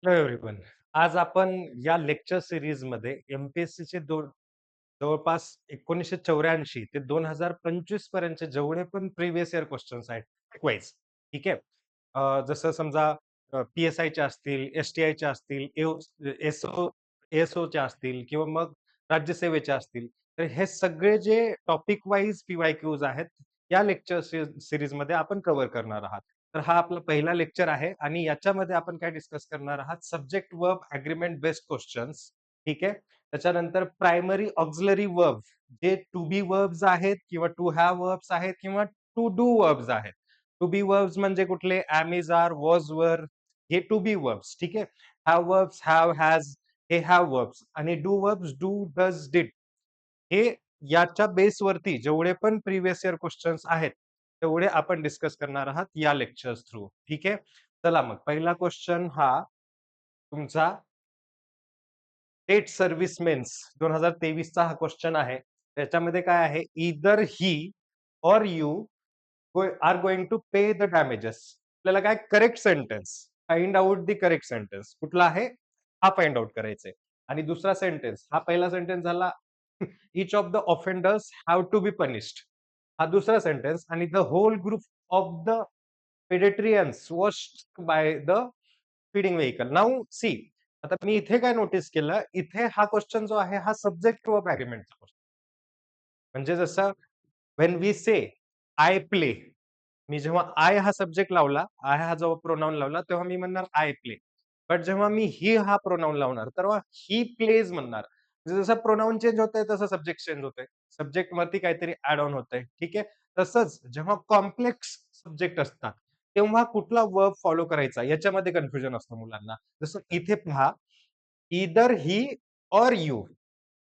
Hello everyone. आज आपण या लेक्चर सीरीजमध्ये एम-पी-एस-सीचे जवळपास 1984 ते 2025 पर्यंतचे जेवढे पण प्रिव्हियस इयर क्वेश्चन्स आहेत वाईज, ठीक आहे. जसं समजा पी-एस-आयचे असतील, एस-टी-आयचे असतील, एस-ओचे असतील किंवा मग राज्यसेवेचे असतील. तर हे सगळे जे टॉपिक वाईज पी-वाय-क्यूज आहेत, या लेक्चर सीरीजमध्ये आपण कव्हर करणार आहात. तर हा आपला पहिला लेक्चर आहे आणि याच्यामध्ये आपण काय डिस्कस करणार आहात, subject verb agreement based questions, ठीक आहे. त्याच्यानंतर प्रायमरी ऑक्झिलरी वर्ब, जे टू बी वर्ब्स आहेत किंवा टू हॅव वर्ब्स आहेत किंवा टू डू वर्ब्स आहेत. टू बी वर्ब्स म्हणजे कुठले? एम, इज, आर, वॉज, वर, हे टू बी वर्ब्स, ठीक आहे. हॅव वर्ब्स, हॅव, हॅज, हे हॅव वर्ब्स आणि do verbs do, does, did. हे याच्या बेसवरती जेवढे पण प्रिव्हियस इयर क्वेश्चन्स आहेत तेवढे आपण डिस्कस करणार आहात या लेक्चर्स थ्रू, ठीक आहे. चला मग पहिला क्वेश्चन हा तुमचा स्टेट सर्व्हिसमेन्स 2023 चा हा क्वेश्चन आहे. त्याच्यामध्ये काय आहे? Either he or you are going to pay the damages. आपल्याला काय correct sentence, find out the correct sentence कुठला आहे हा फाइंड आउट करायचंय. आणि दुसरा सेंटेन्स, हा पहिला सेंटेन्स झाला each of the offenders have to be punished. हा दुसरा सेंटेन्स. आणि the whole group of the pedestrians was struck by the speeding vehicle. Now see, आता मी इथे काय नोटीस केलं, इथे हा क्वेश्चन जो आहे हा सब्जेक्ट वर्ब अग्रीमेंटचा क्वेश्चन. म्हणजे जसं when we say I play, मी जेव्हा आय हा सब्जेक्ट लावला, आय हा जेव्हा प्रोनाउन लावला तेव्हा मी म्हणणार आय प्ले. बट जेव्हा मी ही हा प्रोनाउन लावणार तेव्हा ही प्लेज म्हणणार. म्हणजे जसं प्रोनाउन चेंज होतंय तसं सब्जेक्ट चेंज होतंय. सब्जेक्ट वरती काहीतरी ऍड ऑन होतंय, ठीक आहे. तसंच जेव्हा कॉम्प्लेक्स सब्जेक्ट असतात तेव्हा कुठला वर्ब फॉलो करायचा याच्यामध्ये कन्फ्युजन असतं मुलांना. जसं इथे पहा, either he or you.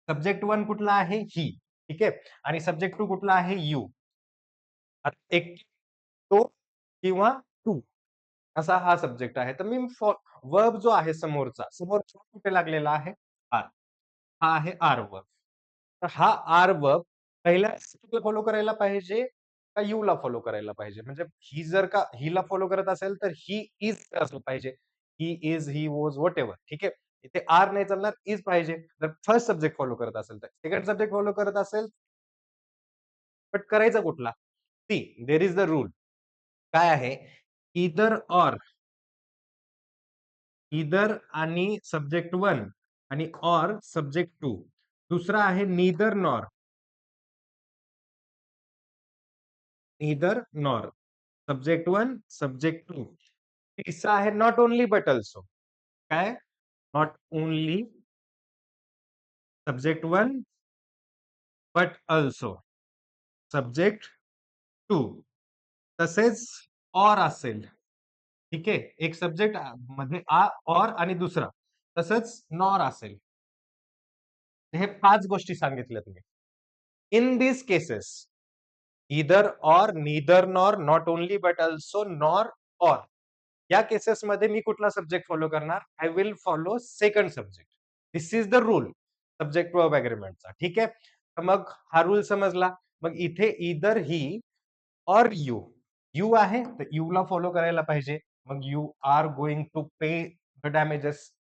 Subject one कुठला आहे? ही, ठीक आहे. आणि सब्जेक्ट टू कुठला आहे? यू. एक तो किंवा तू असा हा सब्जेक्ट आहे. तर मी वर्ब जो आहे समोरचा कुठे लागलेला आहे? आर. हा आहे आर वर्ब. तर हा आर वर्ब पहिल्या सब्जेक्टला फॉलो करायला पाहिजे का यूला फॉलो करायला पाहिजे? म्हणजे ही जर का हिला फॉलो करत असेल तर ही इज असलं पाहिजे. He is, he was, whatever, ठीक आहे. इथे आर नाही चालणार, इज पाहिजे. जर फर्स्ट सब्जेक्ट फॉलो करत असेल तर. सेकंड सब्जेक्ट फॉलो करत असेल, बट करायचा कुठला? See, there is the rule. काय आहे? Either or. ईदर आणि सब्जेक्ट वन आणि ऑर सब्जेक्ट टू. दुसरा आहे neither nor. Neither nor subject one, subject two. तिसरा आहे नॉट ओनली बट ऑल्सो. काय? Not only subject one but also subject two. तसेच ऑर असेल, ठीक आहे. एक सब्जेक्ट मध्ये ऑर आणि दुसरा तसंच नॉर असेल. हे 5 गोष्टी सांगितल्यात मी. In these cases either or, neither nor, not only but also, nor, or. या केसेसमध्ये मी कुठला सब्जेक्ट फॉलो करणार? I will follow second subject. This is the rule subject verb अग्रीमेंटचा, ठीक आहे. तर मग हा रूल समजला. मग इथे either he or you. You आहे तर यूला फॉलो करायला पाहिजे. मग you are going to pay the damages.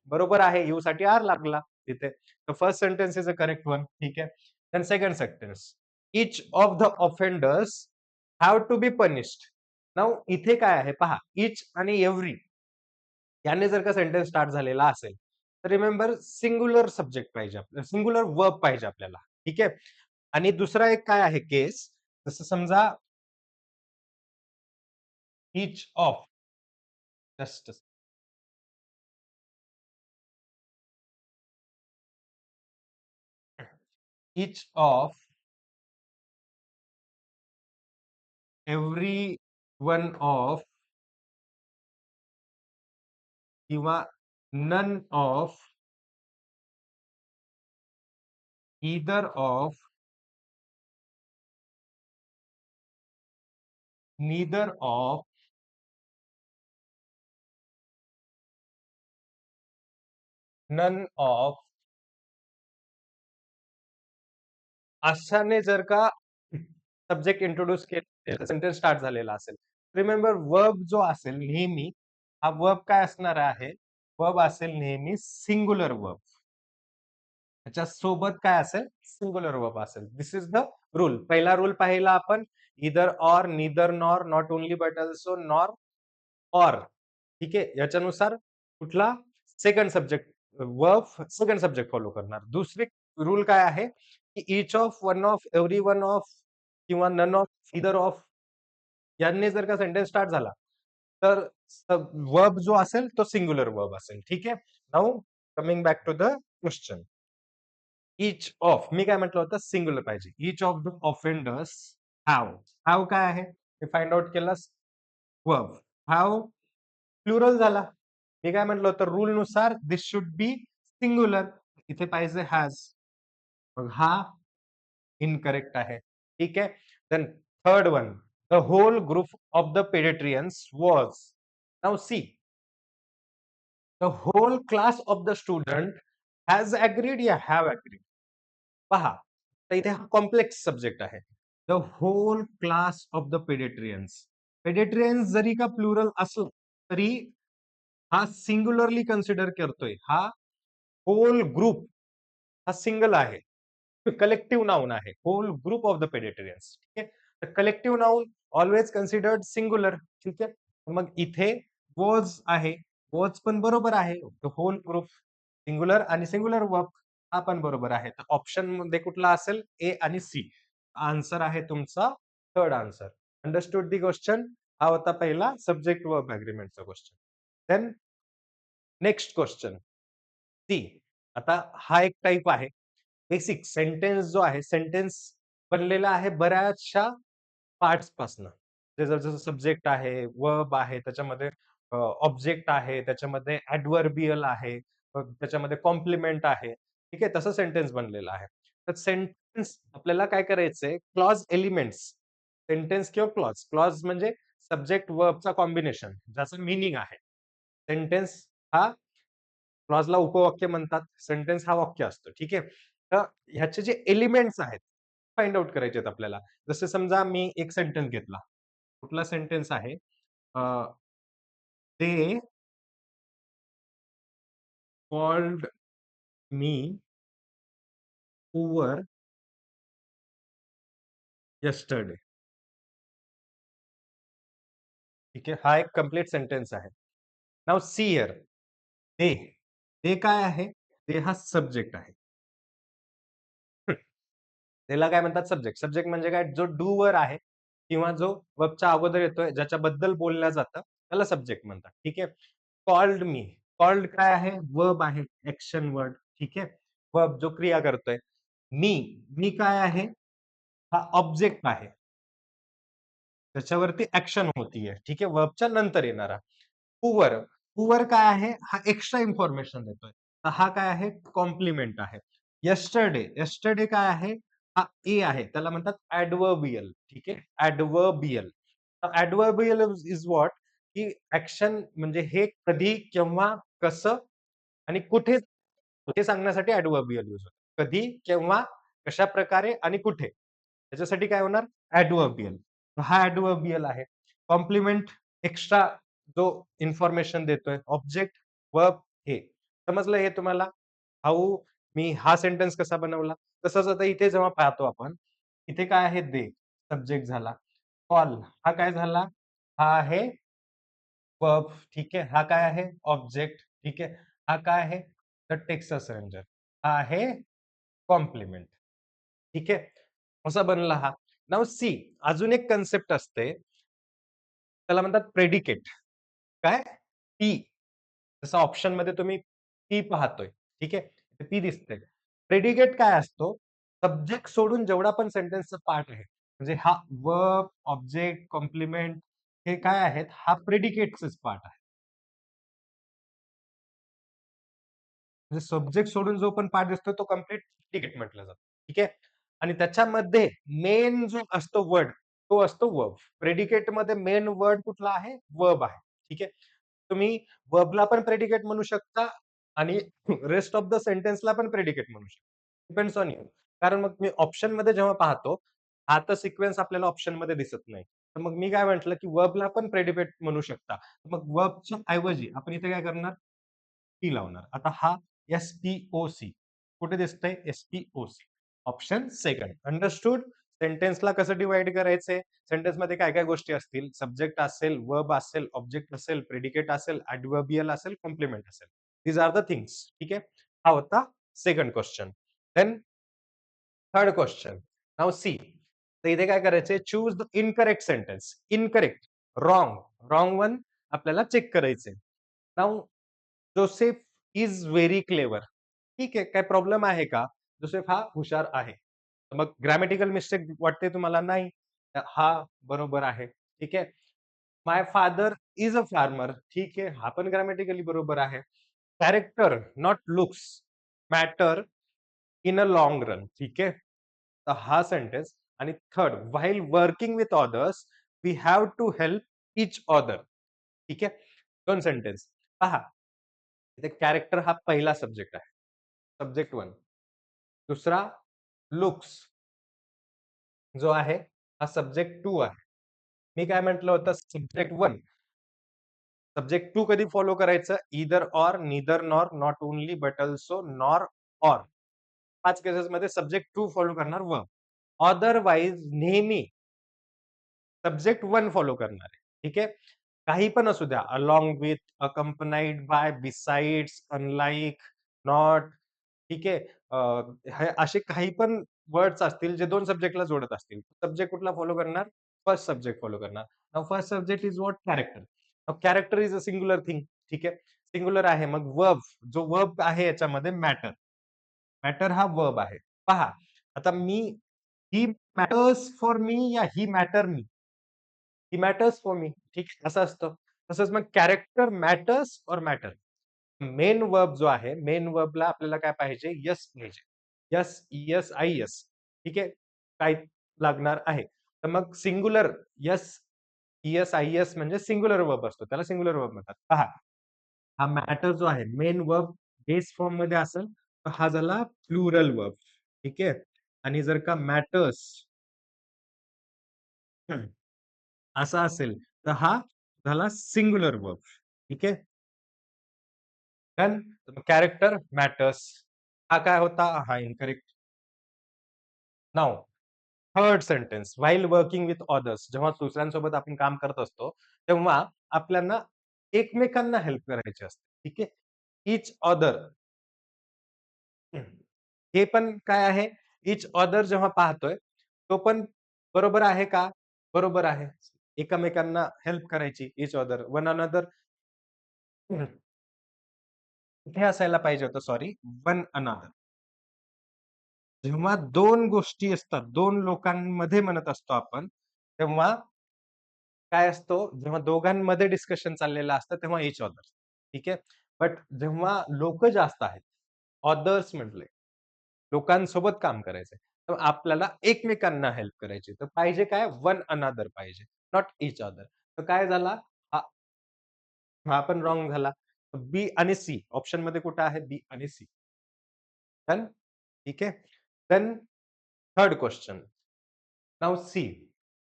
बरोबर आहे, यू साठी आर लागला तिथे. तर first sentence is a correct one, ठीक आहे. Then second sentence, each of the offenders have to be punished. Now इथे काय आहे पहा, इच आणि एव्हरी याने जर का सेंटेन्स स्टार्ट झालेला असेल तर रिमेंबर सिंग्युलर सब्जेक्ट पाहिजे आपल्याला, सिंग्युलर वर्ब पाहिजे आपल्याला, ठीक आहे. आणि दुसरा एक काय आहे केस, जसं समजा each of, just each of every one of किंवा none of, either of, neither of, none of, अशाने जर का सब्जेक्ट इंट्रोड्यूस केला, सेंटेन्स स्टार्ट झालेला असेल. रिमेंबर वर्ब जो असेल नेहमी, हा वर्ब काय असणार आहे? वर्ब असेल नेहमी सिंग्युलर वर्ब. त्याच्या सोबत काय असेल? सिंग्युलर वर्ब असेल. दिस इज द रूल. पहिला रूल पाहिला आपण either or, neither nor, not only but also, nor, or. ठीक आहे. याच्यानुसार कुठला second subject verb second subject follow करणार. दुसरी रूल काय आहे, की each of, one of, every one of किंवा नन ऑफ, ईदर ऑफ यांनी जर का सेंटेन्स स्टार्ट झाला, तर वर्ब जो असेल तो सिंग्युलर वर्ब असेल. ठीक आहे. Now coming back to the question. Each of मी काय म्हटलं होतं सिंग्युलर पाहिजे. Each of the offenders have. Have काय आहे? हे फाइंड आउट केलंस वर्ब. हॅव प्लुरल झाला. मी काय म्हटलं होतं रूल नुसार दिस शुड बी सिंग्युलर. इथे पाहिजे हॅज. मग हा इनकरेक्ट आहे. ठीक आहे. Then third one, the whole group of the pedestrians was. Now see, the whole class of the student has agreed या हॅव अग्रीड. पहा, तर इथे हा कॉम्प्लेक्स सब्जेक्ट आहे. The whole class of the pedestrians. Pedestrians जरी का plural असलं तरी हा सिंग्युलरली कन्सिडर करतोय. हा होल ग्रुप हा सिंगल आहे. कलेक्टिव्ह नाउन आहे. Whole group of the pedestrians. ठीक आहे. तर collective noun always considered singular. ठीक आहे. मग इथे वॉज आहे. वॉज पण बरोबर आहे. होल ग्रुप सिंग्युलर आणि सिंग्युलर वर्ब हा पण बरोबर आहे. तर ऑप्शन मध्ये कुठला असेल? ए आणि सी. आन्सर आहे तुमचा third answer. Understood the question? हा होता पहिला सब्जेक्ट वर्ब अग्रीमेंटचा question. Then next question. See, आता हा एक टाइप आहे. बेसिक सेंटेन्स जो आहे, सेंटेन्स बनलेला आहे बऱ्याचशा पार्ट्स पासनं. जसं सब्जेक्ट आहे, वर्ब आहे, त्याच्यामध्ये ऑब्जेक्ट आहे, त्याच्यामध्ये ॲडव्हर्बियल आहे, त्याच्यामध्ये कॉम्प्लिमेंट आहे. ठीक आहे, तसं सेंटेन्स बनलेलं आहे. तर सेंटेन्स आपल्याला काय करायचंय, क्लॉज एलिमेंट्स, सेंटेन्स किंवा क्लॉज. क्लॉज म्हणजे सब्जेक्ट वर्बचा कॉम्बिनेशन, ज्याचं मीनिंग आहे. सेंटेन्स हा क्लॉजला उपवाक्य म्हणतात. सेंटेन्स हा वाक्य असतं. ठीक आहे. तर ह्याचे जे एलिमेंट्स आहेत, फाइंड आउट करायचे आहेत आपल्याला. जसं समजा मी एक सेंटेन्स घेतला. कुठला सेंटेन्स आहे? "They called me poor yesterday." ठीक आहे. हा एक कंप्लीट सेंटेन्स आहे. Now see here. They. They काय आहे? दे हा सब्जेक्ट आहे. त्याला काय म्हणतात सब्जेक्ट. सब्जेक्ट म्हणजे काय जो डूवर आहे किंवा जो वर्बच्या अगोदर येतोय, ज्याच्याबद्दल बोललं जातं, त्याला सब्जेक्ट म्हणतात. ठीक आहे. Called me. कॉल्ड काय आहे? वर्ब आहे. Action word. ठीक आहे. वर्ब जो क्रिया करतोय. मी. मी काय आहे? हा ऑब्जेक्ट आहे. त्याच्यावरती ॲक्शन होतीये. ठीक आहे. वर्बच्या नंतर येणारा. पुअर. पुअर काय आहे? हा एक्स्ट्रा इन्फॉर्मेशन देतोय. तर हा काय आहे? कॉम्प्लिमेंट आहे. यस्टरडे. यस्टरडे काय आहे? हा ए आहे. त्याला म्हणतात ॲडव्हर्बियल. ठीक आहे. ॲडव्हर्बियल. ॲडव्हर्बियल इज व्हॉट? की ॲक्शन म्हणजे हे कधी, केव्हा, कसं आणि कुठे हे सांगण्यासाठी ॲडव्हर्बियल यूज होतं. कधी, केव्हा, कशाप्रकारे आणि कुठे. त्याच्यासाठी काय होणार? ॲडव्हर्बियल. हा ॲडव्हर्बियल आहे. कॉम्प्लिमेंट एक्स्ट्रा जो इन्फॉर्मेशन देतोय. ऑब्जेक्ट, वर्ब हे. समजलं हे तुम्हाला? हाऊ मी हा सेंटन्स कसा बनवला? तसंच आता इथे जेव्हा पाहतो आपण, इथे काय आहे? दे सब्जेक्ट झाला. कॉल हा काय झाला? हा आहे वर्ब. ठीक आहे. हा काय आहे? ऑब्जेक्ट. ठीक आहे. हा काय आहे? The text ranger. हा आहे कॉम्प्लिमेंट. ठीक आहे. असा बनला हा. नाऊ सी, अजून एक कन्सेप्ट असते. त्याला म्हणतात प्रेडिकेट. काय? पी. जसं ऑप्शनमध्ये तुम्ही पी पाहतोय. ठीक आहे. पी दिसतंय. प्रेडिकेट काय असतो? सब्जेक्ट सोडून जेवढा पण सेंटेन्सचा पार्ट आहे. म्हणजे हा वर्ब, ऑब्जेक्ट, कॉम्प्लिमेंट हे काय आहेत? हा प्रेडिकेटचाच पार्ट आहे. म्हणजे सब्जेक्ट सोडून जो पण पार्ट दिसतो तो कंप्लीट प्रेडिकेट म्हटलं जातं. ठीक आहे. आणि त्याच्यामध्ये मेन जो असतो वर्ड तो असतो वर्ब. प्रेडिकेटमध्ये मेन वर्ड कुठला आहे? वर्ब आहे. ठीक आहे. तुम्ही वर्बला पण प्रेडिकेट म्हणू शकता आणि रेस्ट ऑफ द सेंटेन्सला पण प्रेडिकेट म्हणू शकता. Depends on you. कारण मग मी ऑप्शनमध्ये जेव्हा पाहतो, हा तर सिक्वेन्स आपल्याला ऑप्शनमध्ये दिसत नाही. तर मग मी काय म्हटलं, की वर्बला पण प्रेडिकेट म्हणू शकता. मग वर्बच्या ऐवजी आपण इथे काय करणार? टी लावणार. आता हा एस-पी-ओ-सी कुठे दिसतंय? एस-पी-ओ-सी. Option second. अंडरस्टूड? सेंटेन्सला कसं डिव्हाईड करायचंय? सेंटेन्समध्ये काय-काय गोष्टी असतील? सब्जेक्ट असेल, वर्ब असेल, ऑब्जेक्ट असेल, प्रेडिकेट असेल, एडव्हर्बियल असेल, कॉम्प्लिमेंट असेल. These are the things. ठीक आहे? हा होता second question. Then third question. Now see. तर इथे काय करायचंय? Choose the incorrect sentence. Incorrect, wrong, wrong one आपल्याला चेक करायचंय. Now Joseph is very clever. ठीक आहे, काही प्रॉब्लेम आहे का? जोसेफ हा हुशार आहे. तर मग ग्रॅमॅटिकल मिस्टेक वाटते तुम्हाला? नाही. तर हा बरोबर आहे. ठीक आहे. My father is a farmer. ठीक आहे, हा पण ग्रॅमॅटिकली बरोबर आहे. Character not looks matter in a long run. ठीक आहे. तर हा सेंटेन्स आणि third while working with others we have to help each other. ठीक आहे. 2 सेंटेन्स. पहा, इथे कॅरेक्टर हा पहिला सब्जेक्ट आहे. सब्जेक्ट 1. दुसरा लुक्स जो आहे हा सब्जेक्ट 2 आहे. मी काय म्हटलं होतं? सब्जेक्ट 1. सब्जेक्ट 2 कधी फॉलो करायचं? Either or, neither nor, not only but also, nor or. 5 केसेसमध्ये सब्जेक्ट 2 फॉलो करणार वर्ब. अदरवाईज नेहमी सब्जेक्ट 1 फॉलो करणार आहे. ठीक आहे. काही पण असू द्या. Along with, accompanied by, besides, unlike, not. ठीक आहे. हे असे काही पण वर्ड्स असतील जे 2 सब्जेक्टला जोडत असतील. सब्जेक्ट कुठला फॉलो करणार? फर्स्ट सब्जेक्ट फॉलो करणार. Now first subject is what? Character. Now character is a singular thing. ठीक आहे. सिंग्युलर आहे. मग वर्ब, जो वर्ब आहे याच्यामध्ये मॅटर. मॅटर हा वर्ब आहे. पहा, आता मी ही मॅटर्स फॉर मी या he matter me. He matters for me. ठीक आहे, असं असतं. तसंच मग कॅरेक्टर मॅटर्स और मॅटर. मेन वर्ब जो आहे, मेन वर्बला आपल्याला काय पाहिजे? येस पाहिजे. S, E S, I S. ठीक आहे. काय लागणार आहे? तर मग सिंग्युलर येस, ईएस, आयएस म्हणजे सिंग्युलर वर्ब असतो. त्याला सिंग्युलर वर्ब म्हणतात. पहा, हा मॅटर जो आहे मेन वर्ब बेस फॉर्म मध्ये असेल तर हा झाला प्लुरल वर्ब. ठीक आहे. आणि जर का मॅटर्स असा असेल तर हा झाला सिंग्युलर वर्ब. ठीक आहे. डन. Character matters. हा काय होता? हा incorrect. Now third sentence. While working with others. जेव्हा दुसऱ्यांसोबत आपण काम करत असतो, तेव्हा आपल्याला एकमेकांना हेल्प करायची असते. ठीक आहे. Each other. हे पण काय आहे? इच अदर जेव्हा पाहतोय, तो पण बरोबर आहे का? बरोबर आहे. एकमेकांना हेल्प करायची. Each other, one another. इथे असायला पाहिजे होतं, सॉरी, वन अनदर. जेव्हा 2 गोष्टी असतात, 2 लोकांमध्ये म्हणत असतो आपण, तेव्हा काय असतो? जेव्हा दोघांमध्ये डिस्कशन चाललेलं असतं, तेव्हा इच अदर. ठीक आहे. बट जेव्हा लोकं जास्त आहेत, ऑथर्स म्हटलंय, लोकांसोबत काम करायचंय, तर आपल्याला एकमेकांना हेल्प करायची. तर पाहिजे काय? वन अनदर पाहिजे, नॉट ईच अदर. तर काय झाला? हा हा पण रॉंग झाला. बी आणि सी ऑप्शनमध्ये कुठे आहे? बी आणि सी. डन. ठीक आहे. Then third question. Now see.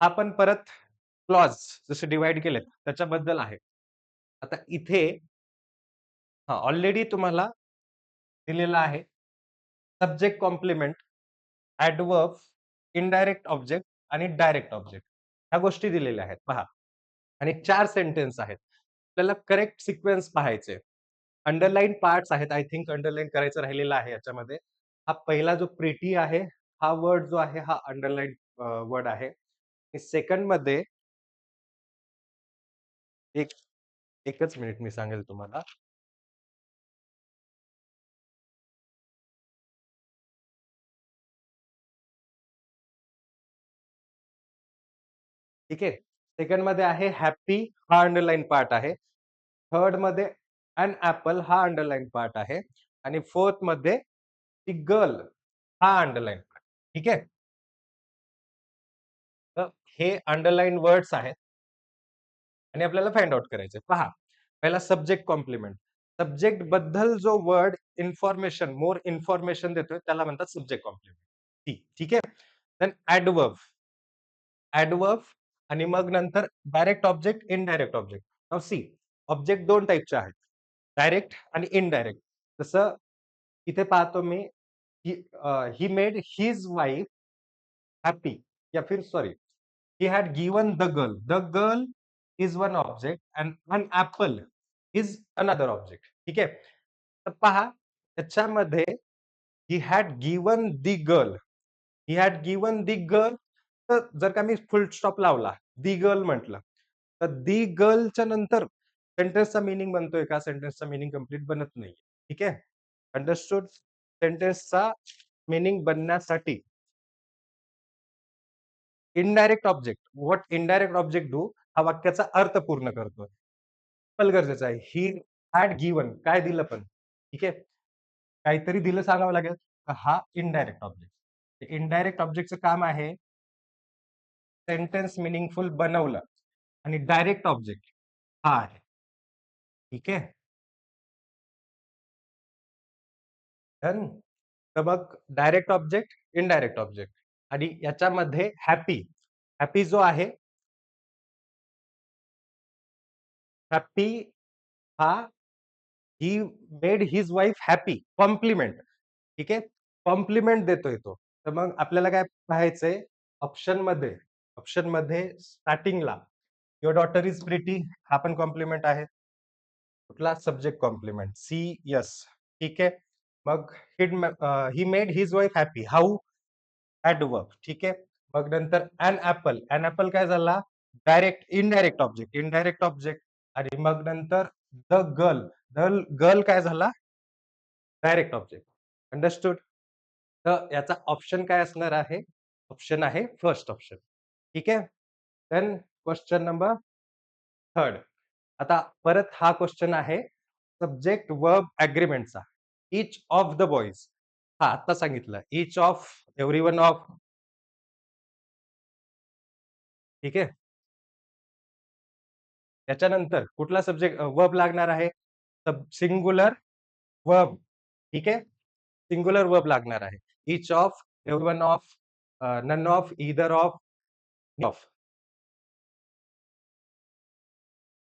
आपण परत क्लॉज जसे डिव्हाईड केलेत त्याच्याबद्दल आहे. आता इथे ऑलरेडी तुम्हाला दिलेला आहे. Subject complement, adverb, indirect object आणि डायरेक्ट ऑब्जेक्ट. ह्या गोष्टी दिलेल्या आहेत पहा. आणि 4 सेंटेन्स आहेत. आपल्याला करेक्ट सिक्वेन्स पाहायचे. अंडरलाईन पार्ट्स आहेत. आय थिंक अंडरलाईन करायचं राहिलेलं आहे याच्यामध्ये. हा पहिला जो प्रिटी आहे, हा वर्ड जो आहे हा अंडरलाईन वर्ड आहे. सेकंडमध्ये एक एकच मिनिट मी सांगेल तुम्हाला. ठीक आहे. सेकंडमध्ये आहे हॅपी, हा अंडरलाईन पार्ट आहे. थर्डमध्ये एन ॲपल हा अंडरलाईन पार्ट आहे. आणि फोर्थमध्ये ती गर्ल हा अंडरलाईन पार्ट. ठीक आहे. तर हे अंडरलाईन वर्ड्स आहेत आणि आपल्याला फाइंड आउट करायचंय. पहा, पहिला सब्जेक्ट कॉम्प्लिमेंट. सब्जेक्ट बद्दल जो वर्ड इन्फॉर्मेशन, मोर इन्फॉर्मेशन देतोय त्याला म्हणतात सब्जेक्ट कॉम्प्लिमेंट. ठीक आहे. Then adverb. ॲडव्हर्ब आणि मग नंतर direct object, indirect object. Now see, object 2 टाइपचे आहेत. डायरेक्ट आणि इनडायरेक्ट. तसं इथे पाहतो मी, he made his wife happy, या फिर sorry, he had given the girl. The girl is one object and an apple is another object. ठीक आहे. तर पहा त्याच्यामध्ये he had given the girl. He had given the girl. तर जर का मी फुल स्टॉप लावला, the girl म्हटलं, तर the girlच्या नंतर सेंटेन्सचा मीनिंग बनतोय का? सेंटेन्सचा मीनिंग कंप्लीट बनत नाही. ठीक आहे. अंडरस्टूड? सेंटेन्सचा मीनिंग बनण्यासाठी indirect object, what indirect object do, हा वाक्याचा अर्थ पूर्ण करतो. पण गरजेचं आहे. ही हॅड गिवन, काय दिलं पण. ठीक आहे. काहीतरी दिलं सांगावं लागेल. हा इनडायरेक्ट ऑब्जेक्ट. इनडायरेक्ट ऑब्जेक्टचं काम आहे सेंटेन्स मिनिंगफुल बनवलं आणि डायरेक्ट ऑब्जेक्ट हा आहे. ठीक आहे. डन. तर मग डायरेक्ट ऑब्जेक्ट, इनडायरेक्ट ऑब्जेक्ट आणि याच्यामध्ये हॅपी, हॅपी जो आहे, हॅपी हा he made his wife happy, complement. ठीक आहे. कॉम्प्लिमेंट देतोय तो. तर मग आपल्याला काय पाहायचंय, ऑप्शन मध्ये स्टार्टिंगला युअर डॉटर इज प्रिटी, हा पण कॉम्प्लिमेंट आहे. कुठला? Subject complement, see yes. ठीक आहे. मग he made his wife happy, how, adverb. ठीक आहे. मग नंतर अन ऍपल, अन ऍपल काय झाला? Direct indirect object, indirect object. आणि मग नंतर द गर्ल, द गर्ल काय झाला? Direct object. अंडरस्टूड? तर याचा ऑप्शन काय असणार आहे? ऑप्शन आहे फर्स्ट ऑप्शन. ठीक आहे. Then question number third. आता परत हा क्वेश्चन आहे सब्जेक्ट वर्ब अग्रीमेंटचा. इच ऑफ द बॉईज, हा आता सांगितलं, each of, every one of. ठीक आहे. त्याच्यानंतर कुठला सब्जेक्ट वर्ब लागणार आहे? Singular verb. ठीक आहे. सिंगुलर वर्ब लागणार आहे. Each of, every one of, none of, either of, of.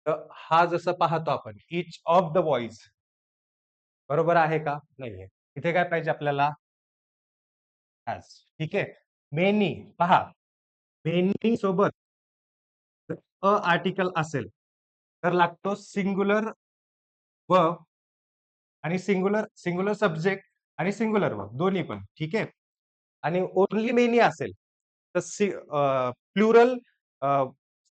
तर हा जसं पाहतो आपण, इच ऑफ द बॉईज बरोबर आहे का? नाहीये. इथे काय पाहिजे आपल्याला? हॅज. ठीक आहे. मेनी, पहा, मेनी सोबत अ आर्टिकल असेल तर लागतो सिंगुलर वर्ब आणि सिंगुलर, सिंगुलर सब्जेक्ट आणि सिंगुलर वर्ब दोन्ही पण. ठीक आहे. आणि ओनली मेनी असेल तर प्लुरल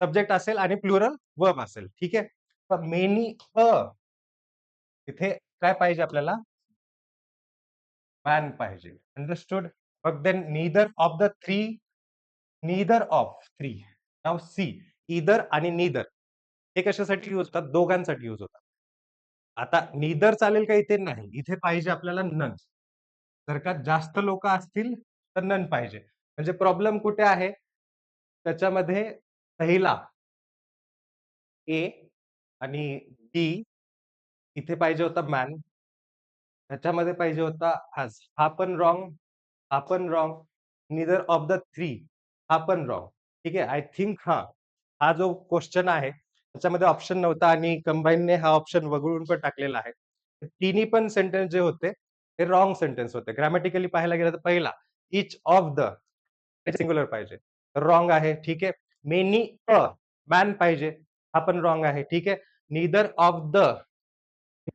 सब्जेक्ट असेल आणि प्लुरल वर्ब असेल. ठीक आहे. पण मेनी इथे काय पाहिजे आपल्याला? मॅन पाहिजे. अंडरस्टूड? मग then neither of the three, neither of three. Now see, either आणि नीदर हे कशासाठी यूज होतात? दोघांसाठी यूज होतात. आता नीदर चालेल का इथे? नाही. इथे पाहिजे आपल्याला नन. जर का जास्त लोक असतील तर नन पाहिजे. म्हणजे प्रॉब्लेम कुठे आहे? त्याच्यामध्ये पहिला ए आणि डी, इथे पाहिजे होता मॅन, त्याच्यामध्ये पाहिजे होता हॅज, हा पण रॉंग, हा पण रॉंग. निदर ऑफ द थ्री, हा पण रॉंग. ठीक आहे. आय थिंक हा जो क्वेश्चन आहे त्याच्यामध्ये ऑप्शन नव्हता आणि कंबाईनने हा ऑप्शन वगळून पण टाकलेला आहे. तिन्ही पण सेंटेन्स जे होते ते रॉंग सेंटेन्स होते. ग्रॅमॅटिकली पाहायला गेलं तर पहिला इच ऑफ द सिंग्युलर पाहिजे, रॉंग आहे. ठीक आहे. मेनी अ मॅन पाहिजे, हा पण रॉंग आहे. ठीक आहे. नीदर ऑफ द,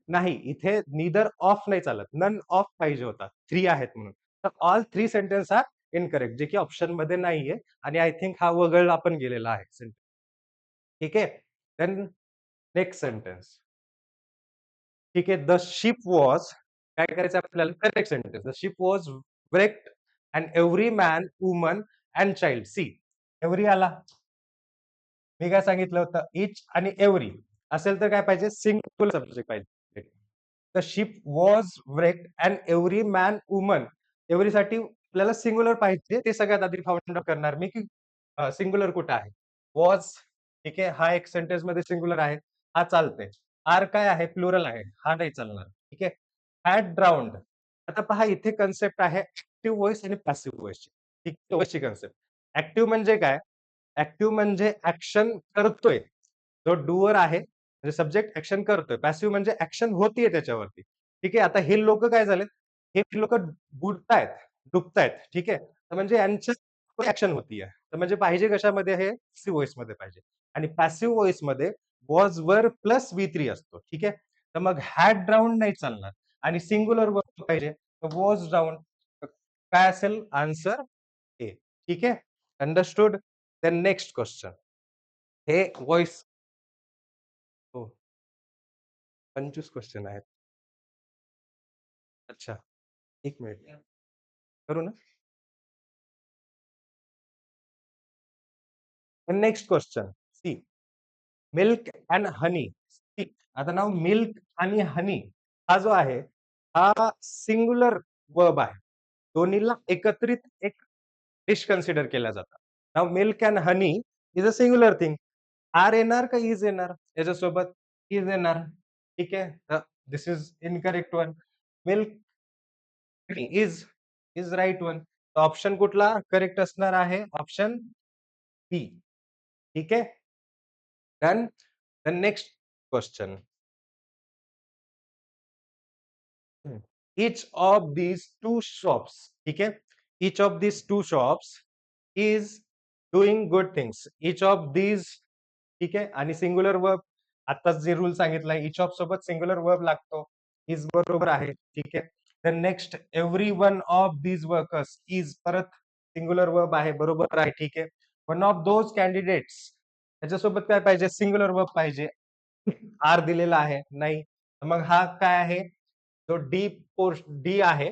नाही, इथे नीदर ऑफ नाही चालत, नन ऑफ पाहिजे होता, थ्री आहेत म्हणून. तर all three sentence are incorrect, जे की ऑप्शन मध्ये नाहीये आणि आय थिंक हा वगळला पण गेलेला आहे सेंटेन्स. ठीक आहे. Then next sentence. ठीक आहे. द शिप वॉज, काय करायचं आपल्याला? Correct sentence. The ship was wrecked and every man, woman and child. See, every आला. मी काय सांगितलं होतं? इच आणि एव्हरी असेल तर काय पाहिजे? सिंगल सब्जेक्ट पाहिजे. The ship was wrecked and every man, woman. Every साठी आपल्याला सिंगुलर पाहिजे. ते सगळ्यात आधी फाउंड आउट करणार मी की सिंगुलर कुठं आहे. वॉज, ठीक आहे, हा एक सेंटेन्स मध्ये सिंगुलर आहे, हा चालते. आर काय आहे? प्लुरल आहे, हा नाही चालणार. ठीक आहे. Had drowned. आता पहा इथे कन्सेप्ट आहे ऍक्टिव्ह व्हॉइस आणि पॅसिव्ह व्हॉइसची. ठीक, व्हॉइसची कन्सेप्ट. ऍक्टिव्ह म्हणजे काय? ऍक्टिव्ह म्हणजे ऍक्शन करतोय, जो डुअर आहे म्हणजे सब्जेक्ट ऍक्शन करतोय. पॅसिव्ह म्हणजे ऍक्शन होतीये त्याच्यावरती. ठीक आहे. आता हे लोकं काय झालेत, हे लोकं बुडतायत, डुबतायत. ठीक आहे. तर म्हणजे यांच्यात ऍक्शन होतीये. तर म्हणजे पाहिजे कशामध्ये हे पॅसिव्ह व्हॉईसमध्ये पाहिजे. आणि पॅसिव्ह व्हॉईसमध्ये वॉज, वर प्लस व्ही3 असतो. ठीक आहे. तर मग हॅड ड्राउंड नाही चालणार आणि सिंग्युलर वर्ब पाहिजे. Was drowned. काय असेल आन्सर ए. ठीक आहे. अंडरस्टूड? Then next question. हे व्हॉईस हो, 25 क्वेश्चन आहेत. अच्छा, 1 मिनिट. करू ना? Next question. See milk and honey. See आता नाव मिल्क आणि हनी हा जो आहे, हा सिंग्युलर वर्ब आहे. दोन्हीला एकत्रित एक डिश कन्सिडर केल्या जातात. Now milk and honey is a singular thing. Are येणार का इज येणार? याच्यासोबत इज येणार. ठीक आहे. This is incorrect one. Milk is is right one. Option कुठला करेक्ट असणार आहे? Option B. ठीक आहे. Done. The next question. Each of these two shops, ठीक है? Each of these two shops is doing good things. Each of these, ठीक आहे? आणि सिंग्युलर वर्ब आताच जे रूल सांगितलाय each of सोबत सिंग्युलर वर्ब लागतो. इज बरोबर आहे. ठीक आहे. then next every one of these workers is परत सिंग्युलर वर्ब आहे. बरोबर आहे. ठीक आहे. वन ऑफ दोज कॅन्डिडेट्स त्याच्यासोबत काय पाहिजे? सिंग्युलर वर्ब पाहिजे. आर दिलेला आहे. नाही. मग हा काय आहे? जो डी आहे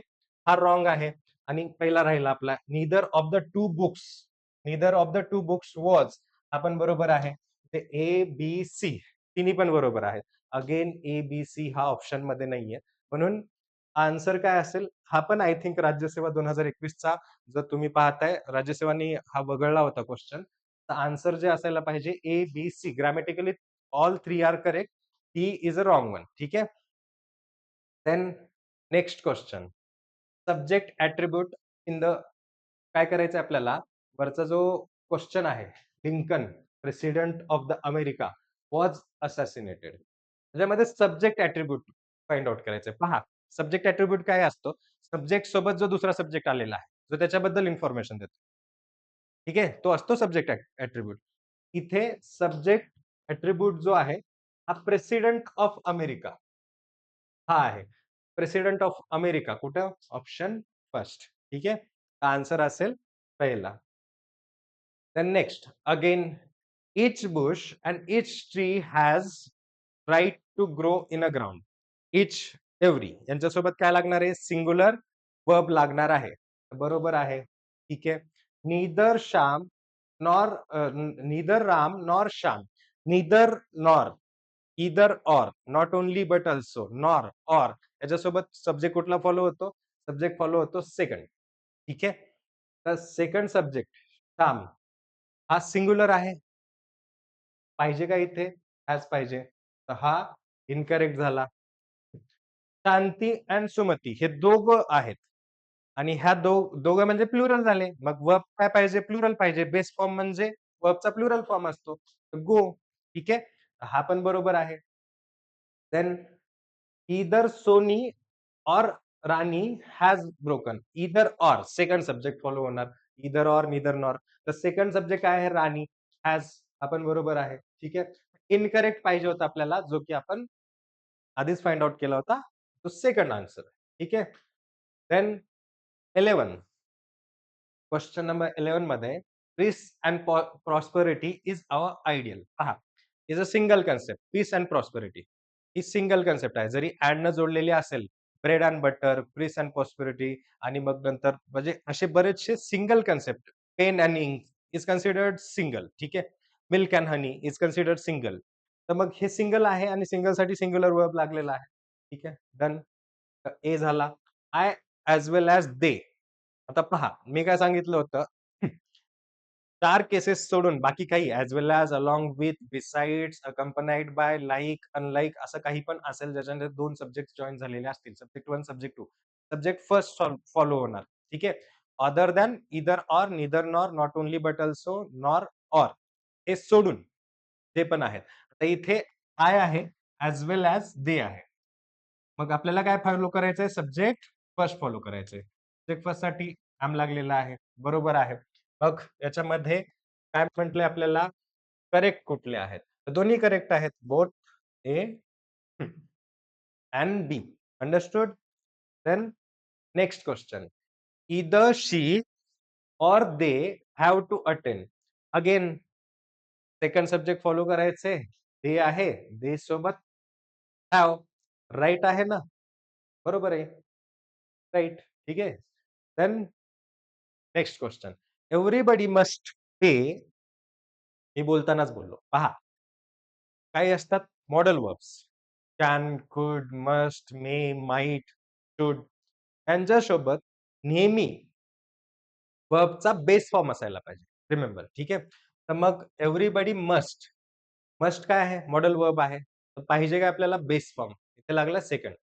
हा रॉंग आहे. आणि पहिला राहिला आपला neither of the two books. Neither of the two books was हा पण बरोबर आहे. ते ए बी सी तिन्ही पण बरोबर आहेत. अगेन ए बी सी हा ऑप्शन मध्ये नाहीये. म्हणून आन्सर काय असेल? हा पण आय थिंक राज्यसेवा 2021 चा जर तुम्ही पाहताय राज्यसेवानी हा वगळला होता क्वेश्चन. तर आन्सर जे असायला पाहिजे A B C. Grammatically all three are correct. He is a wrong one. ठीक आहे. Then next question. Subject attribute in the काय करायचंय आपल्याला? वरचा जो क्वेश्चन आहे, Lincoln president of the America was assassinated. त्याच्यामध्ये सब्जेक्ट ॲट्रिब्यूट फाइंड आउट करायचंय. पहा, सब्जेक्ट ॲट्रिब्यूट काय असतो? सब्जेक्ट सोबत जो दुसरा सब्जेक्ट आलेला आहे, जो त्याच्याबद्दल इन्फॉर्मेशन देतो. ठीक आहे? तो असतो सब्जेक्ट ॲट्रिब्यूट. इथे सब्जेक्ट ॲट्रिब्यूट जो आहे, हा प्रेसिडेंट ऑफ अमेरिका हा आहे. प्रेसिडेंट ऑफ अमेरिका कुठं? Option first. ठीक आहे. आन्सर असेल पहिला. Then next, again, each bush and each tree has right to grow in a ground. Each, every यांच्यासोबत काय लागणार आहे? सिंग्युलर वर्ब लागणार आहे. बरोबर आहे. ठीक आहे. Neither Shyam nor neither Ram nor Shyam. Neither nor either or not only but also nor or याच्यासोबत सब्जेक्ट कुठला फॉलो होतो? सब्जेक्ट फॉलो होतो सेकंड. ठीक आहे. तर सेकंड सब्जेक्ट श्याम हा सिंग्युलर आहे. पाहिजे का इथे? हॅज पाहिजे. तर हा इनकरेक्ट झाला. शांती अँड सुमती हे दोघं आहेत. आणि ह्या दोघं म्हणजे प्लुरल झाले. मग वर्ब काय पाहिजे? प्लुरल पाहिजे. बेस फॉर्म म्हणजे वर्बचा प्लुरल फॉर्म असतो. गो. ठीक आहे. हा पण बरोबर आहे. देन ईदर सोनी और Rani has broken. Either or second subject follow होणार. Either or neither nor. तर सेकंड सब्जेक्ट काय आहे? राणी. हॅज आपण बरोबर आहे. ठीक आहे. इनकरेक्ट पाहिजे होता आपल्याला जो की आपण आधीच फाइंड आउट केला होता. तो सेकंड आन्सर. ठीक आहे. देन 11 क्वेश्चन नंबर 11 मध्ये peace and prosperity is our ideal. पहा, is a single concept. Peace and prosperity ही सिंगल कन्सेप्ट आहे. जरी ऍड न जोडलेली असेल, bread and butter, peace and prosperity आणि मग नंतर म्हणजे असे बरेचसे single concept. Pen and ink is considered single. ठीक आहे. Milk and honey is considered single. तर मग हे सिंगल आहे आणि सिंगल साठी सिंग्युलर वर्ब लागलेला आहे. ठीक आहे. डन. ए झाला. I as well as they. आता पहा, मी काय सांगितलं होतं? 4 केसेस सोडून बाकी काही as well as, along with, besides, accompanied by, like, unlike असं काही पण असेल ज्याच्यामध्ये 2 सब्जेक्ट जॉइन झालेले असतील. Subject 1, subject 2. Subject first follow होणार. ठीक आहे. Other than, either or, neither nor, not only but also, nor or हे सोडून जे पण आहेत. आता इथे आय आहे ऍज वेल ऍज दे आहे. मग आपल्याला काय फॉलो करायचंय? सब्जेक्ट फर्स्ट फॉलो करायचंय. सब्जेक्ट फर्स्ट साठी एम लागलेला आहे. बरोबर आहे. मग याच्यामध्ये काय म्हटलंय आपल्याला? करेक्ट कुठले आहेत? तर दोन्ही करेक्ट आहेत. Both A and B. Understood? Then next question. Either she or they have to attend. Again, second subject follow करायचे. ते आहे. दे सोबत हॅव. राइट आहे ना? बरोबर आहे. राइट. ठीक आहे. Then next question. Everybody must pay. मी बोलतानाच बोललो. पहा, काही असतात modal verbs. Can, could, must, may, might, should यांच्यासोबत नेहमी वर्बचा बेस फॉर्म असायला पाहिजे. रिमेंबर, ठीक आहे. तर मग एव्हरीबडी मस्ट. मस्ट काय आहे? मॉडल वर्ब आहे. तर पाहिजे काय आपल्याला? Base form. इथे लागला सेकंड.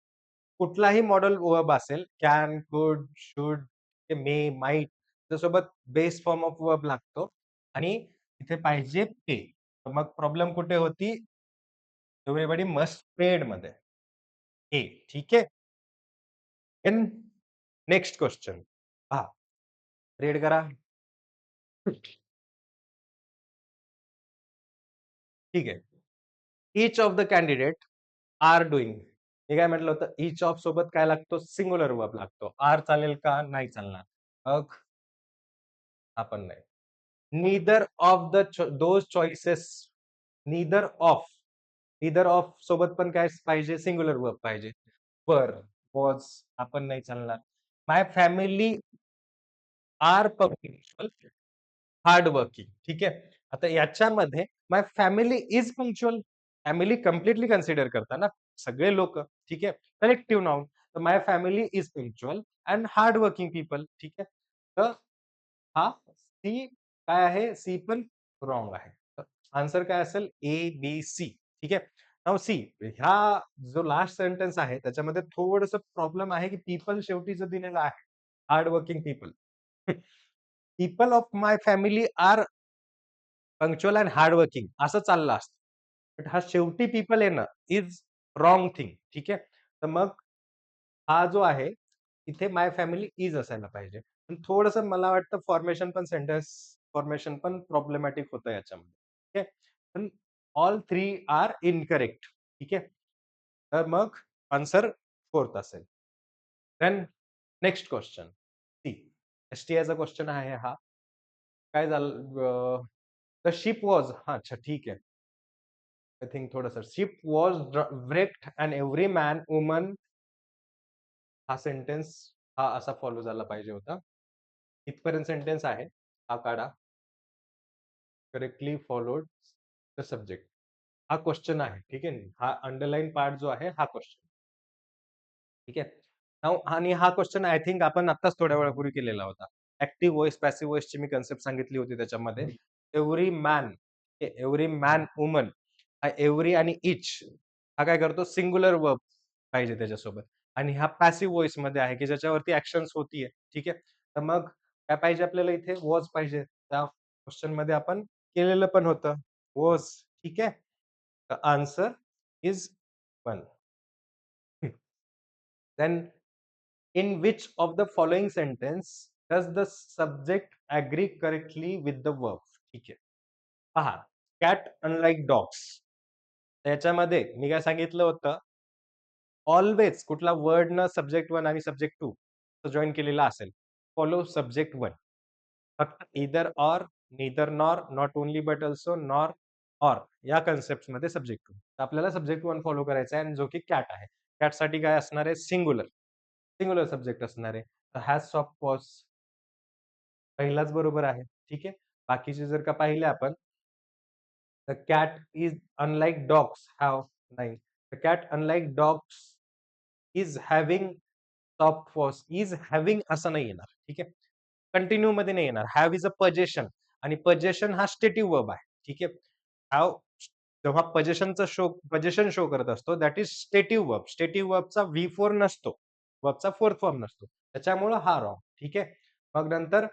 कुठलाही मॉडल वर्ब असेल, कॅन, कुड, शुड, मे, माइट त्यासोबत बेस फॉर्म ऑफ वर्ब लागतो आणि इथे पाहिजे पे. तर मग प्रॉब्लेम कुठे होती? एव्हरीबडी मस्ट पेड मध्ये. ए, ठीक आहे. Then next question. पहा, रीड करा. ठीक आहे. Each of the candidate are doing. मी काय म्हटलं होतं? ईच ऑफ सोबत काय लागतो? सिंग्युलर वर्ब लागतो. आर चालेल का? नाही चालणार. मग आपण नाही. Neither of the those choices. Neither of. Neither of सोबत पण काय पाहिजे? सिंग्युलर वर्ब पाहिजे. वर, वॉज आपण नाही चालणार. My family are punctual, hard working. ठीक आहे. आता याच्यामध्ये my family is punctual. Family completely consider करता ना सगळे लोक. ठीक आहे. Collective noun. तर my family is punctual and hard working people. ठीक आहे. तर हा सी काय आहे? सी पण रॉंग आहे. आन्सर काय असेल? ए, बी, सी. ठीक आहे. नाऊ सी, ह्या जो लास्ट सेंटेन्स आहे त्याच्यामध्ये थोडस प्रॉब्लेम आहे की पीपल शेवटी जो दिलेला आहे, hard working people. People of my family are punctual and hard working असं चाललं असतं. बट हा शेवटी पीपल आहे ना, इज रॉंग थिंग. ठीक आहे. तर मग हा जो आहे इथे माय फॅमिली इज असायला पाहिजे. पण थोडंसं मला वाटतं फॉर्मेशन पण सेंटेन्स फॉर्मेशन पण प्रॉब्लेमॅटिक होतं याच्यामध्ये. ठीक आहे. पण ऑल थ्री आर इनकरेक्ट. ठीक आहे. तर मग आन्सर फोर्थ असेल. Then next question. सी. एसटीआयचा क्वेश्चन आहे हा. काय झालं? The ship was. अच्छा, ठीक आहे. आय थिंक थोडंसं ship was wrecked and every man, woman हा सेंटेन्स हा असा फॉलो झाला पाहिजे होता. इथपर्यंत सेंटेन्स आहे. हा काढा. Correctly followed the subject. हा क्वेश्चन आहे. ठीक आहे. हा अंडरलाईन पार्ट जो आहे हा क्वेश्चन. ठीक आहे. नाऊ आणि हा क्वेश्चन आय थिंक आपण आत्ताच थोड्या वेळापूर्वी केलेला होता. ऍक्टिव्ह व्हॉइस, पॅसिव्ह व्हॉइसची मी कन्सेप्ट सांगितली होती त्याच्यामध्ये. Every man, every man, woman हा एव्हरी आणि इच हा काय करतो? सिंग्युलर वर्ब पाहिजे त्याच्यासोबत. आणि हा पॅसिव्ह व्हॉइस मध्ये आहे की ज्याच्यावरती ऍक्शन्स होतीये. ठीक आहे. तर मग काय पाहिजे आपल्याला? इथे वॉज पाहिजे. त्या क्वेश्चन मध्ये आपण केलेलं पण होतं. वॉज. ठीक आहे. The answer is 1. Then, in which of the following sentence does the subject agree correctly with the verb? ठीक आहे. पहा, कॅट अनलाइक डॉग्स. त्याच्यामध्ये मी काय सांगितलं होतं? ऑलवेज कुठला वर्ड न सब्जेक्ट 1 आणि सब्जेक्ट 2 जॉइन केलेला असेल. Follow subject 1. फक्त either or, neither nor, not only but also, nor or या कन्सेप्ट मध्ये सब्जेक्ट 2. तर आपल्याला सब्जेक्ट 1 फॉलो करायचा आहे आणि जो की कॅट आहे. कॅटसाठी काय असणार आहे? सिंग्युलर. सिंग्युलर सब्जेक्ट असणार आहे. तर हॅज, सॉफ्ट, वॉज पहिलाच बरोबर आहे. ठीक आहे. बाकीचे जर का पाहिले आपण, the cat is unlike dogs have. नाही. The cat unlike dogs is having soft was. Is having असं नाही येणार. ठीक आहे. कंटिन्यू मध्ये नाही येणार. हॅव इज अ पजेशन आणि पजेशन हा स्टेटिव्ह वर्ब आहे. ठीक आहे. हॅव जेव्हा पजेशन शो करत असतो दॅट इज स्टेटिव्ह वर्ब. स्टेटिव्ह वर्बचा V4 नसतो. वर्बचा फोर्थ फॉर्म नसतो. त्याच्यामुळं हा रॉंग. ठीक आहे. मग नंतर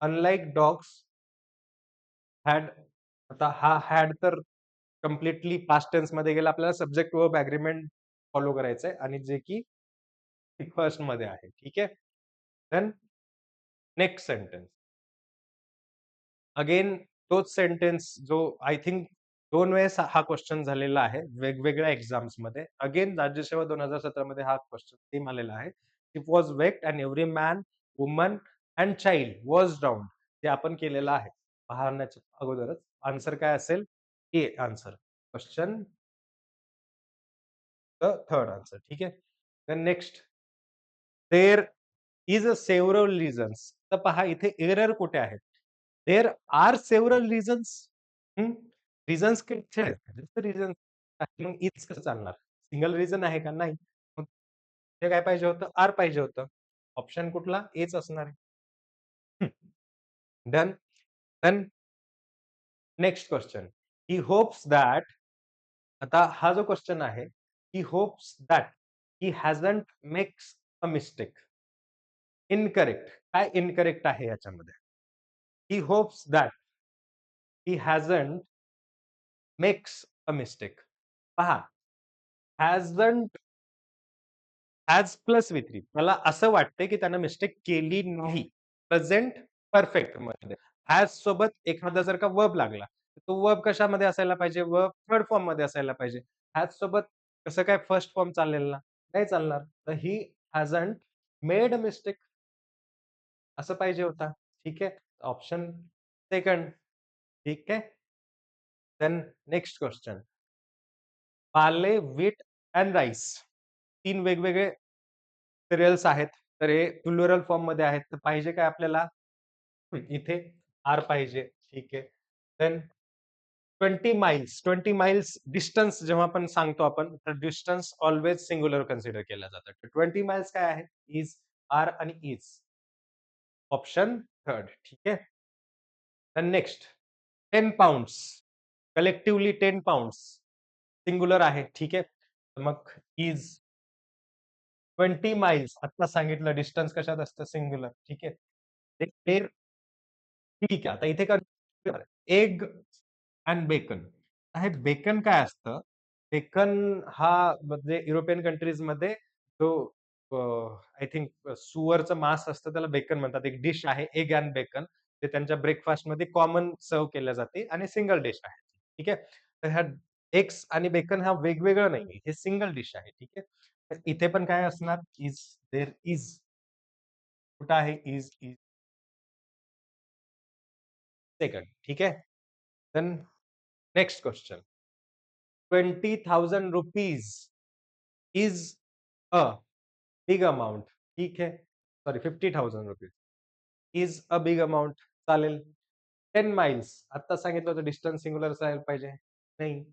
अनलाइक डॉग्स हॅड. आता हा हॅड तर कंप्लीटली पास्ट टेन्स मध्ये गेलं आपल्याला सब्जेक्ट वर्ब एग्रीमेंट फॉलो करायचंय आणि जे की फर्स्ट मध्ये आहे. ठीक आहे. Then next sentence. अगेन तोच सेंटेन्स जो आय थिंक 2 वेळेस हा क्वेश्चन झालेला आहे वेगवेगळ्या एक्झाम्समध्ये. अगेन राज्यसेवा 2017 मध्ये हा क्वेश्चन सेम आलेला आहे. "Ship was wrecked and every man, woman and child was drowned." ते आपण केलेलं आहे. पाहण्याच्या अगोदरच आन्सर काय असेल? A answer. Question the third answer. ठीक आहे. Then next. There is a several reasons. तर पहा इथे एरर कुठे आहे? There are several reasons. Reasons किती आहेत? जस्ट रिझन मग इज कसं चालणार? सिंगल रिझन आहे का? नाही. मग ते काय पाहिजे होतं? आर पाहिजे होतं. ऑप्शन कुठला? एच असणार आहे. Done. Then next question. He hopes that. आता हा जो क्वेश्चन आहे, he hopes that he hasn't makes a mistake. Incorrect. काय इनकरेक्ट आहे याच्यामध्ये? He hopes that he hasn't makes a mistake. पहा, हॅजंट हॅज प्लस वी 3. मला असं वाटतंय, की त्यानं मिस्टेक केली नाही. प्रेझेंट परफेक्टमध्ये. हॅज सोबत एखादा जर का वर्ब लागला, तर तो वर्ब कशामध्ये असायला पाहिजे? वर्ब थर्ड फॉर्ममध्ये असायला पाहिजे. हॅज सोबत कसं काय फर्स्ट फॉर्म चालेल ना? नाही चालणार. तर ही हॅजंट मेड अ मिस्टेक असं पाहिजे होता. ठीक आहे. Option second. ठीक आहे. Then next question. Barley, wheat and rice 3 वेगवेगळे सिरियल्स आहेत. तर हे प्लुरल फॉर्ममध्ये आहेत. तर पाहिजे काय आपल्याला? इथे आर पाहिजे. ठीक आहे. Then 20 miles. 20 माइल्स डिस्टन्स जेव्हा आपण सांगतो आपण, तर डिस्टन्स ऑल्वेज सिंग्युलर कन्सिडर केलं जातं. तर 20 माइल्स काय आहे? इज, आर आणि इज. Option third. ठीक आहे. Then next 10 pounds. Collectively 10 pounds. Singular आहे. ठीक आहे. मग इज 20 माइल्स आत्ता सांगितलं डिस्टन्स कशात असतं? सिंग्युलर. ठीक आहे. ते ठीक आहे. आता इथे काय एग अँड बेकन. हे बेकन काय असतं? बेकन हा म्हणजे युरोपियन कंट्रीजमध्ये जो आय थिंक सुअरचं मांस असतं त्याला बेकन म्हणतात. एक डिश आहे एग अँड बेकन. ते त्यांच्या ब्रेकफास्टमध्ये कॉमन सर्व्ह केल्या जाते आणि सिंगल डिश आहे. ठीक आहे. तर ह्या एग्स आणि बेकन हा वेगवेगळं नाहीये. हे सिंगल डिश आहे. ठीक आहे. तर इथे पण काय असणार? Is, there is. कुठं आहे? Is, is second. ठीक आहे. Then next question. 20,000 rupees is a big amount. ठीक है. Sorry 50,000 rupees is a big amount. चालेल. 10 माइल्स आता सांगितलं होतं डिस्टन्स सिंग्युलर असायला पाहिजे. नाही.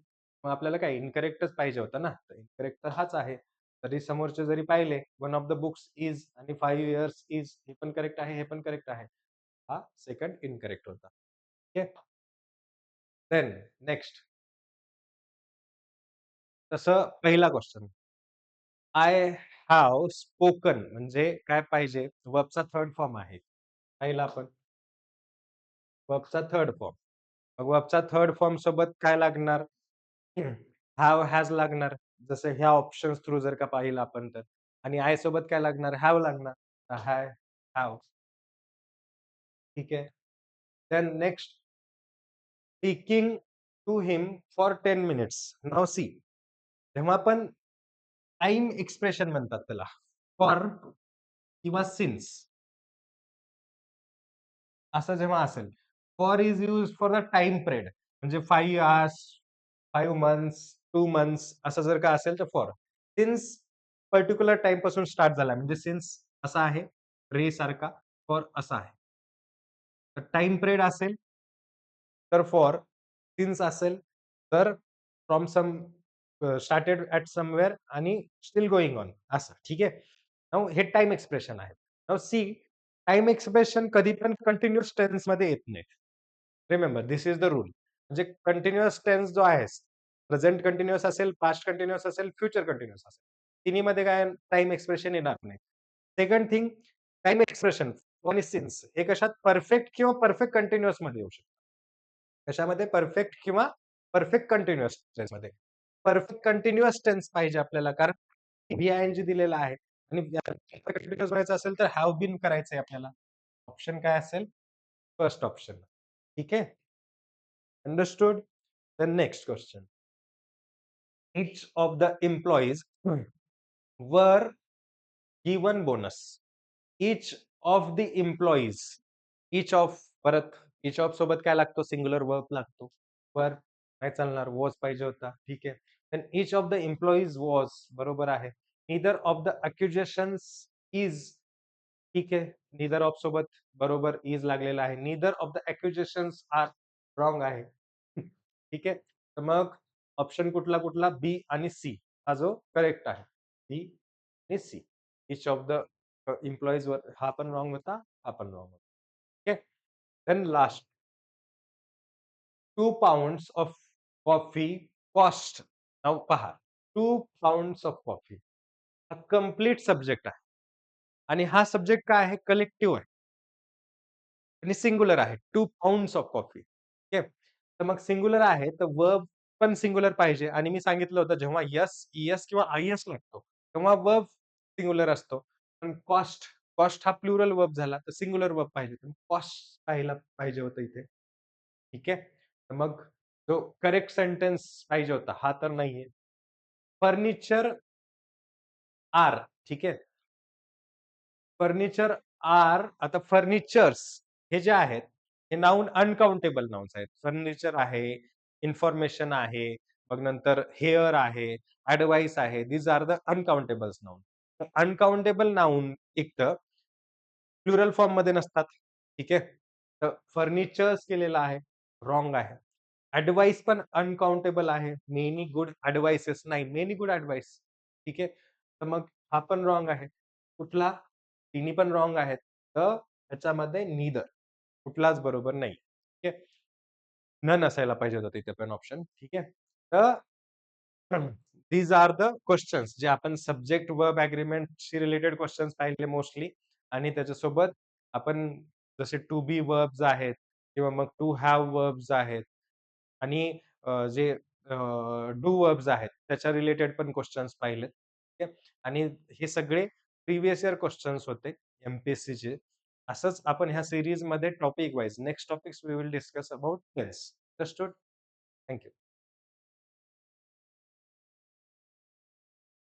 मग आपल्याला काय इनकरेक्टच पाहिजे होतं ना. तर इनकरेक्ट तर हाच आहे. तरी समोरचे जरी पाहिले one of the books is आणि 5 इयर्स इज हे पण करेक्ट आहे, हे पण करेक्ट आहे. हा सेकंड इनकरेक्ट होता. ठीक आहे. Then next. तसं पहिला क्वेश्चन. आय हॅव स्पोकन म्हणजे काय पाहिजे? वर्बचा थर्ड फॉर्म आहे. पाहिला आपण. वर्बचा थर्ड फॉर्म. मग वर्बचा थर्ड फॉर्म सोबत काय लागणार? हॅव, हॅज लागणार. जसं ह्या ऑप्शन्स थ्रू जर का पाहिलं आपण तर. आणि आय सोबत काय लागणार? हॅव लागणार. हाय, हॅव. ठीक आहे. Then next speaking to him for 10 minutes. Now see जेव्हा आपण टाईम एक्सप्रेशन म्हणतात त्याला. फॉर किंवा सिन्स असं जेव्हा असेल, for is used for the time period म्हणजे 5 अवर्स, 5 मंथ्स, 2 मंथ्स असं जर का असेल तर फॉर. सिन्स पर्टिक्युलर टाईम पासून स्टार्ट झाला म्हणजे सिन्स असा आहे, रे सारखा, फॉर असा आहे. तर टाईम पिरियड असेल तर फॉर, सिन्स असेल तर from some started at somewhere आणि स्टिल गोइंग ऑन असं. ठीक आहे. नाऊ हे टाईम एक्सप्रेशन आहे. नाऊ सी टाईम एक्सप्रेशन कधी पण कंटिन्यूअस टेन्समध्ये येत नाही. Remember this is the rule. म्हणजे कंटिन्युअस टेन्स जो आहे, प्रेझेंट कंटिन्युअस असेल, पास्ट कंटिन्युअस असेल, फ्युचर कंटिन्युअस असेल. तिन्हीमध्ये काय टाईम एक्सप्रेशन येणार नाही. सेकंड थिंग टाईम एक्सप्रेशन आणि सिन्स हे कशात परफेक्ट किंवा परफेक्ट कंटिन्युअस मध्ये येऊ शकतात. कशामध्ये? परफेक्ट किंवा परफेक्ट कंटिन्युअस टेन्समध्ये. परफेक्ट कंटिन्युअस टेन्स पाहिजे आपल्याला, कारण व्ही-आय-एन-जी दिलेला आहे आणि कंटिन्युअस करायचं असेल तर हॅव बीन करायचंय आपल्याला. ऑप्शन काय असेल? First option. ठीक आहे? Understood? The next question. Each of the employees were given bonus. Each of the employees, each of परत each of सोबत काय लागतो? सिंग्युलर वर्ब लागतो. वर काय चालणार? वॉज पाहिजे होता. ठीक आहे. then each of the employees was बरोबर आहे. neither of the accusations is ठीक आहे. neither of सोबत बरोबर is लागलेला आहे. neither of the accusations are wrong आहे. ठीक आहे. तर मग ऑप्शन कुठला कुठला? बी आणि सी हा जो करेक्ट आहे. बी आणि C. Each of the employees वर हा पण रॉंग होता, हा पण रॉंग होता. ठीक आहे. Then last 2 pounds of coffee cost. नाव पहा. 2 पाउंड्स ऑफ कॉफी हा कंप्लीट सब्जेक्ट आहे. आणि हा सब्जेक्ट काय आहे? कलेक्टिव्ह आहे. आणि सिंग्युलर आहे. 2 पाउंड्स ऑफ कॉफी. ठीक आहे. तर मग सिंग्युलर आहे, तर वर्ब पण सिंग्युलर पाहिजे आणि मी सांगितलं होतं जेव्हा यस, ईएस किंवा आयएस लागतो, तेव्हा वर्ब सिंग्युलर असतो. पण कॉस्ट, कॉस्ट हा प्लुरल वर्ब झाला, तर सिंग्युलर वर्ब पाहिजे. तर कॉस्ट पाहायला पाहिजे होतं इथे. ठीक आहे. तर मग जो करेक्ट सेंटेन्स पाहिजे होता, हा तर नाहीये. फर्निचर आर ठीक आहे. फर्निचर आर आता फर्निचर्स हे जे आहेत, हे नाउन अनकाउंटेबल नाउन्स आहेत. फर्निचर आहे, इन्फॉर्मेशन आहे, मग नंतर हेअर आहे, ॲडव्हाइस आहे. These are the uncountables noun. Uncountable noun एकतर प्लुरल फॉर्ममध्ये नसतात. ठीक आहे. तर फर्निचर्स केलेला आहे, रॉंग आहे. ॲडव्हाइस पण अनकाउंटेबल आहे. मेनी गुड ॲडव्हाइसेस नाही, मेनी गुड ॲडव्हाइस. ठीक आहे. तर मग हा पण रॉंग आहे. कुठला? तिन्ही पण रॉंग आहेत. तर त्याच्यामध्ये नीदर कुठलाच बरोबर नाही. ठीक आहे. नन असायला पाहिजे होतं तिथे पण ऑप्शन. ठीक आहे. तर दीज आर द क्वेशन्स जे आपण सब्जेक्ट वर्ब एग्रीमेंटशी रिलेटेड क्वेशन्स पाहिले मोस्टली आणि त्याच्यासोबत आपण जसे टू बी वर्ब्स आहेत किंवा मग टू हॅव वर्ब्स आहेत आणि जे डू वर्ब्स आहेत त्याच्या रिलेटेड पण क्वेशन्स पाहिलेत. ठीक आहे. आणि हे सगळे प्रिव्हियस इयर क्वेशन्स होते एमपीएससीचे. असंच आपण ह्या सीरीजमध्ये topic wise next topics we will discuss about tense. Understood? Thank you.